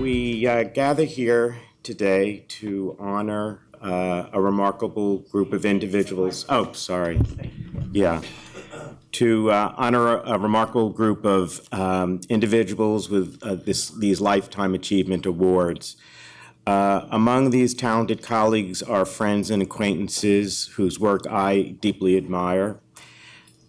We gather here today to honor a remarkable group of individuals. To honor a remarkable group of individuals with these Lifetime Achievement Awards. Among these talented colleagues are friends and acquaintances whose work I deeply admire.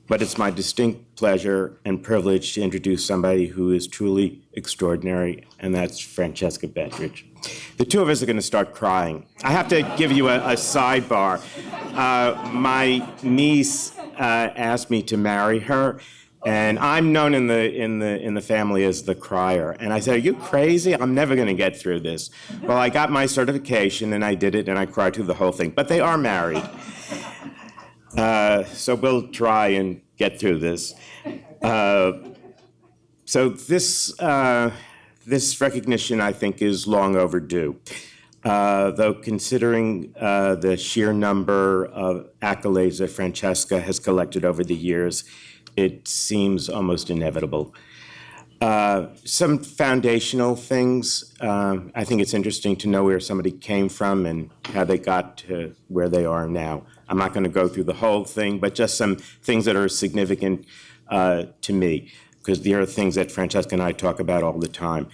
But it's my distinct pleasure and privilege to introduce somebody who is truly extraordinary, and that's Francesca Bettridge. The two of us are going to start crying. I have to give you a sidebar. My niece asked me to marry her, and I'm known in the family as the crier. And I said, "Are you crazy? I'm never going to get through this." Well, I got my certification, and I did it, and I cried through the whole thing. But they are married. So we'll try and get through this. So this recognition, I think, is long overdue. Though considering the sheer number of accolades that Francesca has collected over the years, it seems almost inevitable. Some foundational things. I think it's interesting to know where somebody came from and how they got to where they are now. I'm not going to go through the whole thing, but just some things that are significant to me, because there are things that Francesca and I talk about all the time.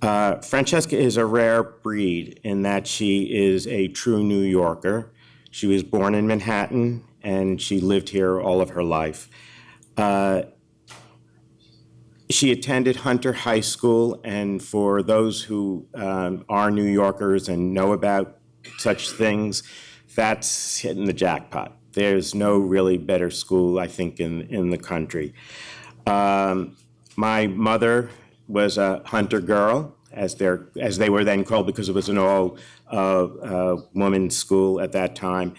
Francesca is a rare breed in that she is a true New Yorker. She was born in Manhattan, and she lived here all of her life. She attended Hunter High School, and for those who are New Yorkers and know about such things, that's hitting the jackpot. There's no really better school, I think, in the country. My mother was a Hunter girl, as they were then called, because it was an all women's school at that time.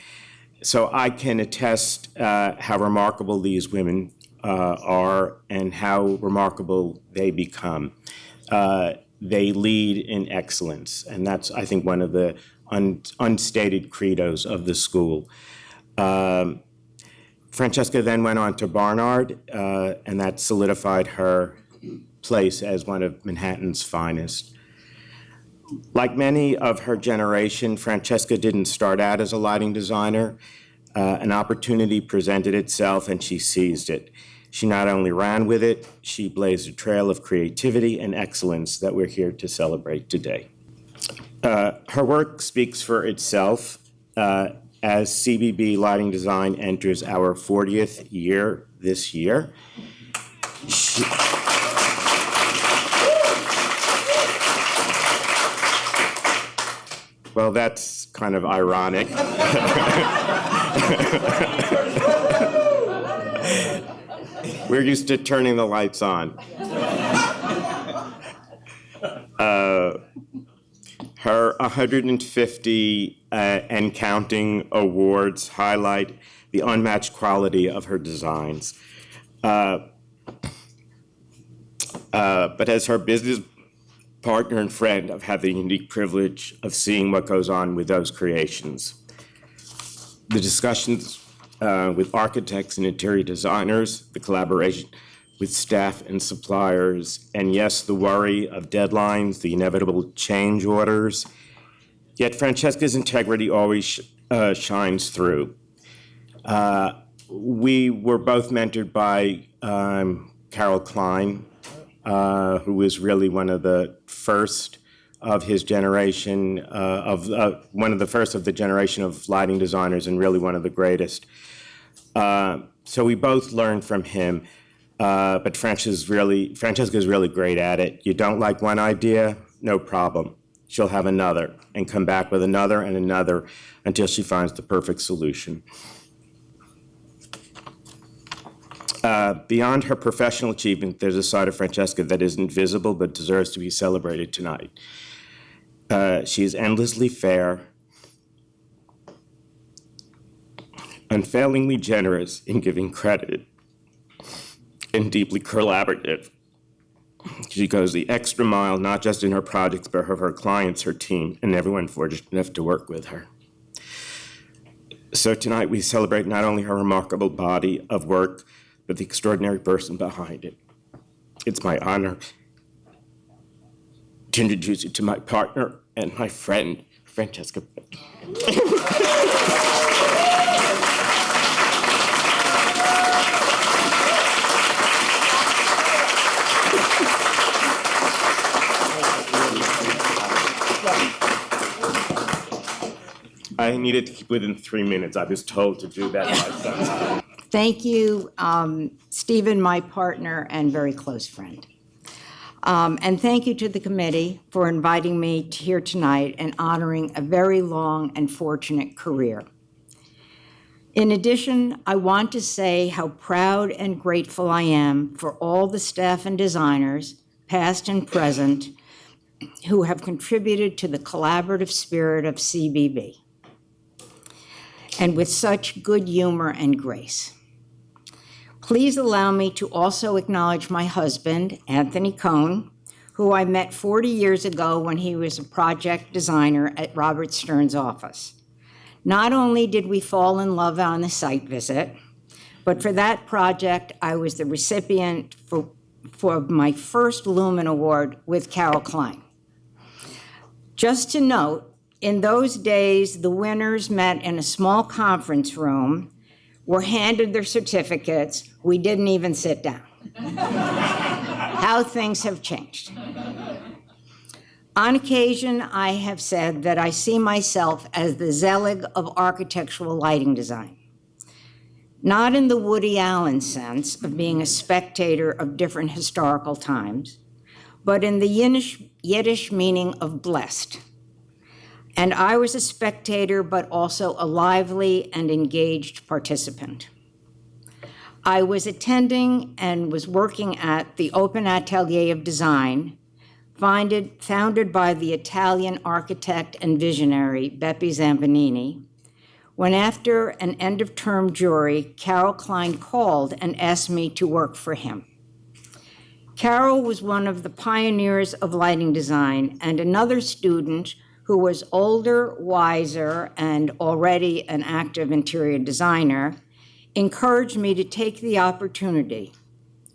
So I can attest how remarkable these women are and how remarkable they become. They lead in excellence, and that's, I think, one of the unstated credos of the school. Francesca then went on to Barnard, and that solidified her place as one of Manhattan's finest. Like many of her generation, Francesca didn't start out as a lighting designer. An opportunity presented itself, and she seized it. She not only ran with it, she blazed a trail of creativity and excellence that we're here to celebrate today. Her work speaks for itself. As CBB Lighting Design enters our 40th year this year, well, that's kind of ironic. We're used to turning the lights on. Her 150 and counting awards highlight the unmatched quality of her designs. But as her business partner and friend, I've had the unique privilege of seeing what goes on with those creations. The discussions with architects and interior designers, the collaboration with staff and suppliers, and yes, the worry of deadlines, the inevitable change orders. Yet Francesca's integrity always shines through. We were both mentored by Carol Klein, who was really one of the first of his generation, one of the first of the generation of lighting designers, and really one of the greatest. So we both learned from him, but Francesca's really great at it. You don't like one idea, no problem. She'll have another and come back with another and another until she finds the perfect solution. Beyond her professional achievement, there's a side of Francesca that isn't visible but deserves to be celebrated tonight. She is endlessly fair, unfailingly generous in giving credit, and deeply collaborative. She goes the extra mile, not just in her projects, but her clients, her team, and everyone fortunate enough to work with her. So tonight we celebrate not only her remarkable body of work, but the extraordinary person behind it. It's my honor to introduce you to my partner and my friend, Francesca Bettridge. I needed to keep within 3 minutes. I was told to do that myself. Thank you, Stephen, my partner and very close friend. And thank you to the committee for inviting me here tonight and honoring a very long and fortunate career. In addition, I want to say how proud and grateful I am for all the staff and designers, past and present, who have contributed to the collaborative spirit of CBB, and with such good humor and grace. Please allow me to also acknowledge my husband, Anthony Cohn, who I met 40 years ago when he was a project designer at Robert Stern's office. Not only did we fall in love on the site visit, but for that project, I was the recipient for my first Lumen Award with Carol Klein. Just to note, in those days, the winners met in a small conference room, were handed their certificates. We didn't even sit down. How things have changed. On occasion, I have said that I see myself as the Zelig of architectural lighting design. Not in the Woody Allen sense of being a spectator of different historical times, but in the Yiddish meaning of blessed. And I was a spectator, but also a lively and engaged participant. I was attending and was working at the Open Atelier of Design, founded by the Italian architect and visionary Beppe Zampanini, when after an end-of-term jury, Carol Klein called and asked me to work for him. Carol was one of the pioneers of lighting design, and another student who was older, wiser, and already an active interior designer, encouraged me to take the opportunity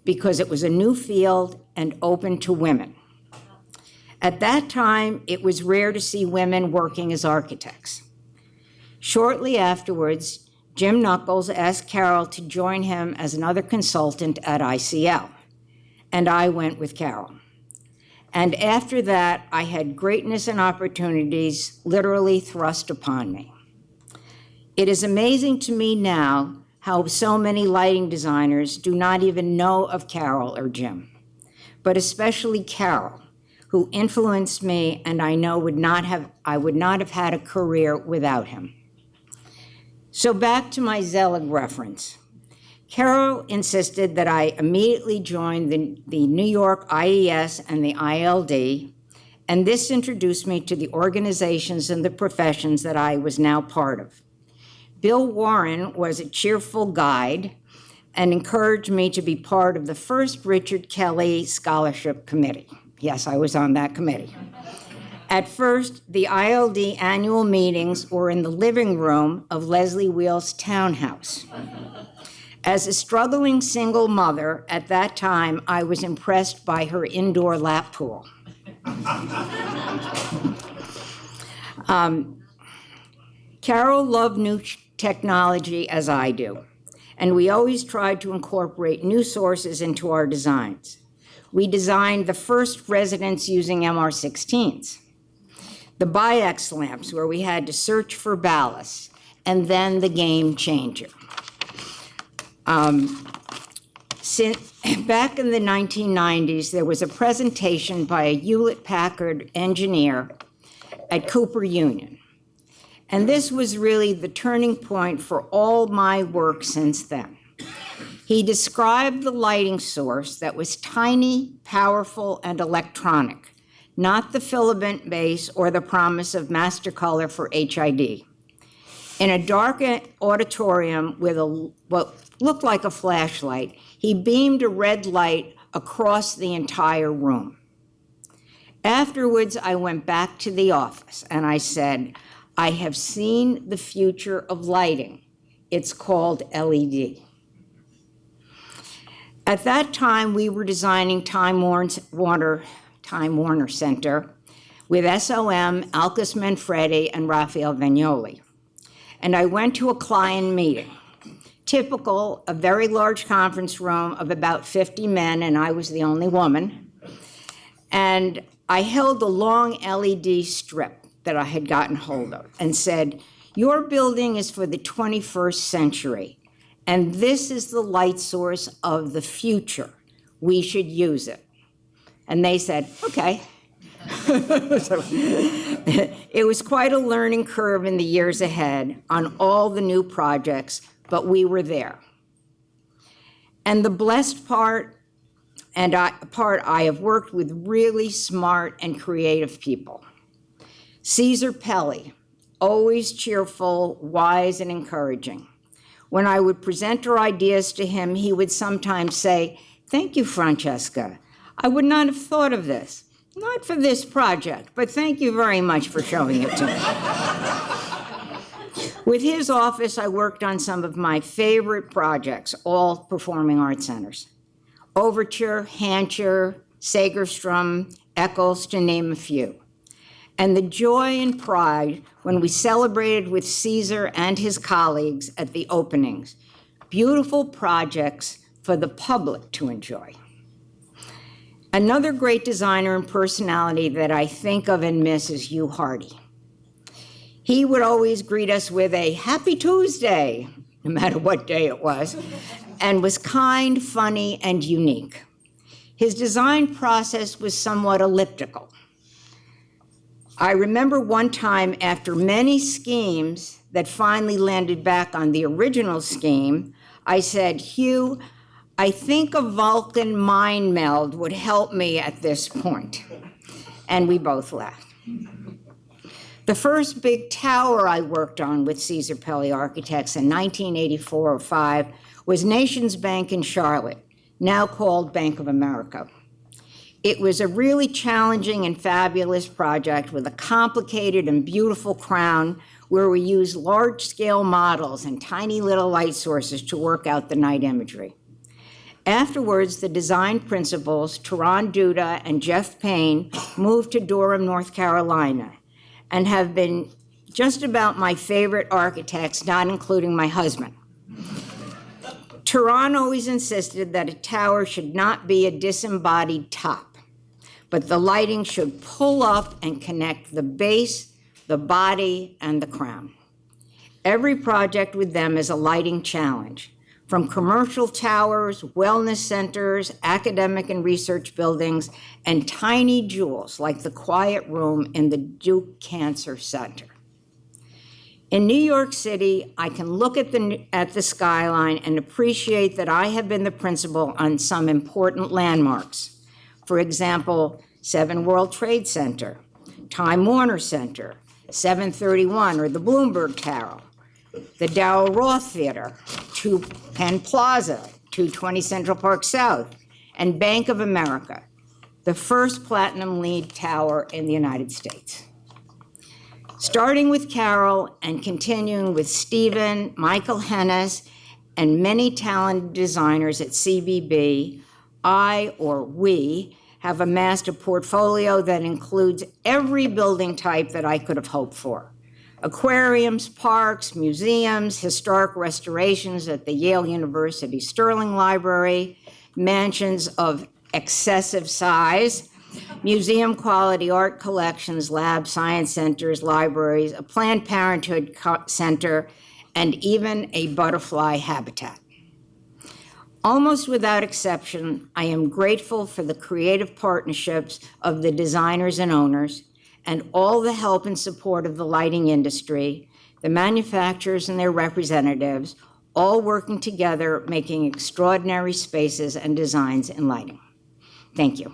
because it was a new field and open to women. At that time, it was rare to see women working as architects. Shortly afterwards, Jim Knuckles asked Carol to join him as another consultant at ICL, and I went with Carol. And after that, I had greatness and opportunities literally thrust upon me. It is amazing to me now how so many lighting designers do not even know of Carol or Jim, but especially Carol, who influenced me, and I know I would not have had a career without him. So back to my Zelig reference. Carol insisted that I immediately join the New York IES and the ILD, and this introduced me to the organizations and the professions that I was now part of. Bill Warren was a cheerful guide and encouraged me to be part of the first Richard Kelly Scholarship Committee. Yes, I was on that committee. At first, the ILD annual meetings were in the living room of Leslie Wheel's townhouse. As a struggling single mother at that time, I was impressed by her indoor lap pool. Carol loved new technology as I do, and we always tried to incorporate new sources into our designs. We designed the first residence using MR16s, the Biax lamps where we had to search for ballast, and then the game changer. Back in the 1990s, there was a presentation by a Hewlett-Packard engineer at Cooper Union. And this was really the turning point for all my work since then. He described the lighting source that was tiny, powerful, and electronic, not the filament base or the promise of master color for HID. In a dark auditorium with what looked like a flashlight, he beamed a red light across the entire room. Afterwards, I went back to the office and I said, I have seen the future of lighting. It's called LED. At that time, we were designing Time Warner Time Warner Center with SOM, Alcus Manfredi, and Raphael Vignoli. And I went to a client meeting. Typical, a very large conference room of about 50 men, and I was the only woman. And I held a long LED strip that I had gotten hold of and said, "Your building is for the 21st century, and this is the light source of the future. We should use it." And they said, "Okay." So, it was quite a learning curve in the years ahead on all the new projects, but we were there. And the blessed part, I have worked with really smart and creative people. Caesar Pelli, always cheerful, wise, and encouraging. When I would present our ideas to him, he would sometimes say, "Thank you, Francesca. I would not have thought of this. Not for this project, but thank you very much for showing it to me." With his office, I worked on some of my favorite projects, all performing arts centers. Overture, Hancher, Segerstrom, Eccles, to name a few. And the joy and pride when we celebrated with Caesar and his colleagues at the openings. Beautiful projects for the public to enjoy. Another great designer and personality that I think of and miss is Hugh Hardy. He would always greet us with a "Happy Tuesday," no matter what day it was, and was kind, funny, and unique. His design process was somewhat elliptical. I remember one time, after many schemes that finally landed back on the original scheme, I said, "Hugh, I think a Vulcan mind meld would help me at this point." And we both laughed. The first big tower I worked on with Caesar Pelli Architects in 1984 or 5 was Nations Bank in Charlotte, now called Bank of America. It was a really challenging and fabulous project with a complicated and beautiful crown where we used large-scale models and tiny little light sources to work out the night imagery. Afterwards, the design principals, Tehran Duda and Jeff Payne, moved to Durham, North Carolina, and have been just about my favorite architects, not including my husband. Tehran always insisted that a tower should not be a disembodied top, but the lighting should pull up and connect the base, the body, and the crown. Every project with them is a lighting challenge. From commercial towers, wellness centers, academic and research buildings, and tiny jewels like the quiet room in the Duke Cancer Center. In New York City, I can look at the skyline and appreciate that I have been the principal on some important landmarks. For example, 7 World Trade Center, Time Warner Center, 731 or the Bloomberg Tower, the Dow Roth Theater, 2 Penn Plaza, 220 Central Park South, and Bank of America, the first platinum LEED tower in the United States. Starting with Carol and continuing with Stephen, Michael Hennes, and many talented designers at CBB, we have amassed a portfolio that includes every building type that I could have hoped for. Aquariums, parks, museums, historic restorations at the Yale University Sterling Library, mansions of excessive size, museum-quality art collections, labs, science centers, libraries, a Planned Parenthood center, and even a butterfly habitat. Almost without exception, I am grateful for the creative partnerships of the designers and owners, and all the help and support of the lighting industry, the manufacturers and their representatives, all working together, making extraordinary spaces and designs in lighting. Thank you.